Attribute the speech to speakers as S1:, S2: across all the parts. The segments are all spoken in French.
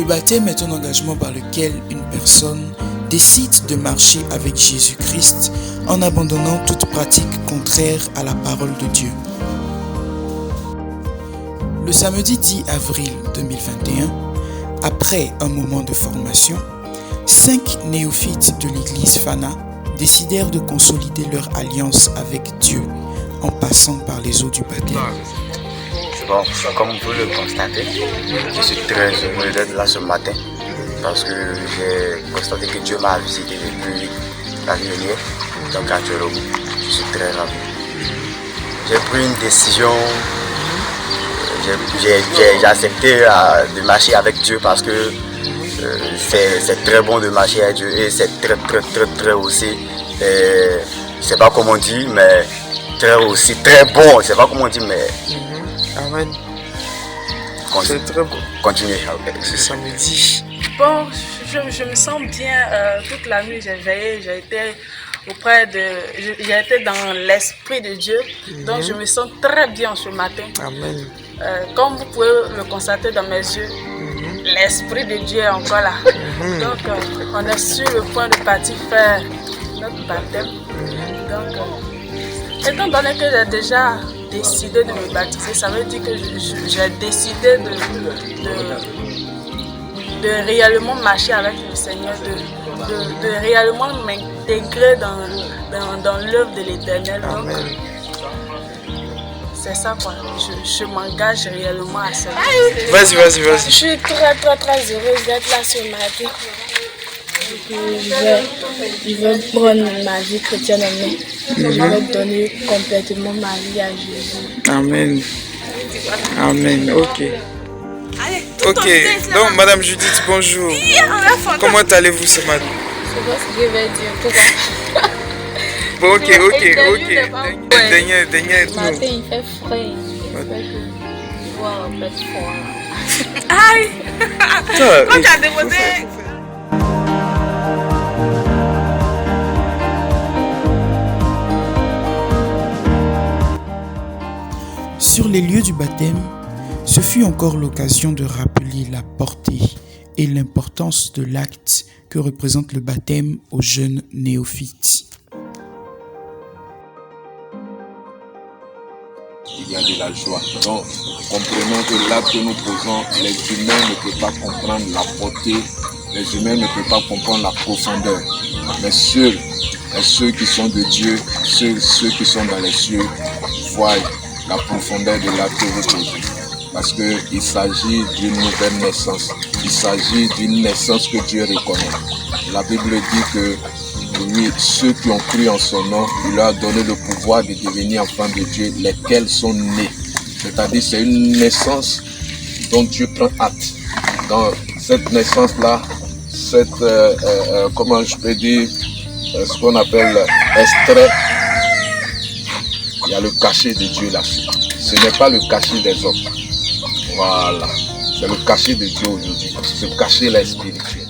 S1: baptême est un engagement par lequel une personne décide de marcher avec Jésus-Christ en abandonnant toute pratique contraire à la parole de Dieu. Le samedi 10 avril 2021, après un moment de formation, 5 néophytes de l'église Fana décidèrent de consolider leur alliance avec Dieu en passant par les eaux du baptême.
S2: Bon, comme vous le constatez, je suis très heureux d'être là ce matin parce que j'ai constaté que Dieu m'a visité depuis l'année dernière. Donc actuellement, je suis très ravi. J'ai pris une décision, j'ai accepté de marcher avec Dieu parce que c'est très bon de marcher avec Dieu et c'est très aussi, je ne sais pas comment on dit, mais très bon, je ne sais pas comment on dit, mais...
S3: Amen. C'est très beau.
S2: Continuez.
S3: Ce samedi.
S4: Bon, je me sens bien. Toute la nuit, j'ai veillé. J'ai été dans l'esprit de Dieu. Donc, je me sens très bien ce matin.
S3: Amen.
S4: Comme vous pouvez le constater dans mes yeux, l'esprit de Dieu est encore là. Donc, on est sur le point de partir faire notre baptême. Donc, étant donné que j'ai déjà décidé de me baptiser, ça veut dire que j'ai décidé de réellement marcher avec le Seigneur, de réellement m'intégrer dans l'œuvre de l'Éternel. Donc, c'est ça quoi, je m'engage réellement à ça.
S3: Vas-y.
S5: Je suis très heureuse d'être là ce matin. Je vais prendre ma vie chrétienne en main. Je vais donner complètement ma vie à Jésus.
S3: Amen. Ok. Donc, Madame Judith, bonjour. Comment allez-vous ce matin?
S5: C'est pas ce que je vais dire. Pourquoi?
S3: Bon, ok. Dernier.
S5: Le matin, il fait frais. J'espère que je vais avoir un peu de froid.
S4: Aïe! Quand tu as déposé...
S1: Sur les lieux du baptême, ce fut encore l'occasion de rappeler la portée et l'importance de l'acte que représente le baptême aux jeunes néophytes.
S6: Il y a de la joie. Donc, comprenons que l'acte que nous posons, les humains ne peuvent pas comprendre la portée, les humains ne peuvent pas comprendre la profondeur. Mais ceux qui sont de Dieu, ceux qui sont dans les cieux, voient la profondeur de l'acte que vous posez. Parce qu'il s'agit d'une nouvelle naissance. Il s'agit d'une naissance que Dieu reconnaît. La Bible dit que lui, ceux qui ont cru en son nom, il leur a donné le pouvoir de devenir enfants de Dieu, lesquels sont nés. C'est-à-dire c'est une naissance dont Dieu prend acte. Dans cette naissance-là, comment je peux dire, ce qu'on appelle extrait, il y a le cachet de Dieu là-dessus. Ce n'est pas le cachet des hommes. Voilà. C'est le cachet de Dieu aujourd'hui. Ce cachet-là est spirituel.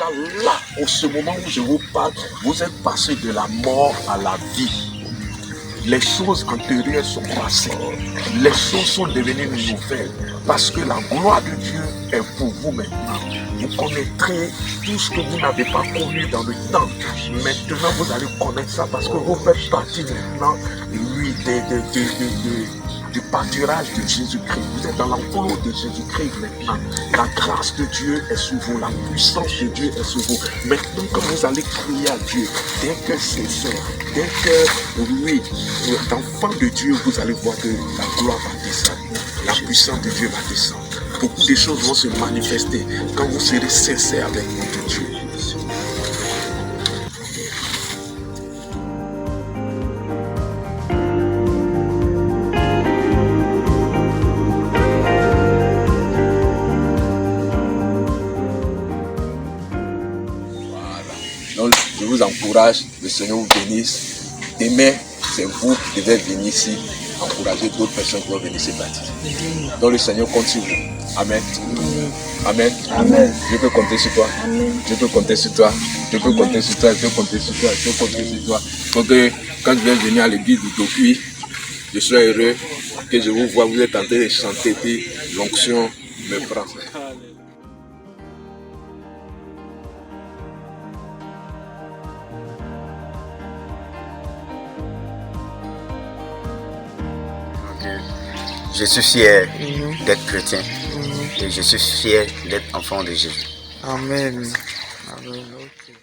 S6: cas, là, au ce moment où je vous parle, vous êtes passé de la mort à la vie. Les choses antérieures sont passées. Les choses sont devenues nouvelles. Parce que la gloire de Dieu est pour vous maintenant. Vous connaîtrez tout ce que vous n'avez pas connu dans le temps. Maintenant, vous allez connaître ça parce que vous faites partie maintenant, oui, du pâturage de Jésus-Christ. Vous êtes dans l'enclos de Jésus-Christ maintenant. La grâce de Dieu est sur vous. La puissance de Dieu est sur vous. Maintenant, quand vous allez crier à Dieu, dès que c'est fait, dès que, oui, d'enfant de Dieu, vous allez voir que la gloire va descendre. La puissance de Dieu va descendre. Beaucoup de choses vont se manifester quand vous serez sincère avec votre Dieu. Donc, je vous encourage, le Seigneur vous bénisse. Demain, c'est vous qui devez venir ici, encourager d'autres personnes qui vont venir se baptiser. Donc, le Seigneur compte sur vous. Amen. Amen. Amen. Je peux compter sur toi. Amen. Je peux compter sur toi. Je peux compter sur toi. Je peux compter sur toi. Je peux compter sur toi. Donc, quand je vais venir à l'église de Tokui, je suis heureux que je vous vois. Vous êtes en train de chanter, puis l'onction me prend.
S2: Je suis fier d'être chrétien et je suis fier d'être enfant de Jésus.
S3: Amen. Amen. Okay.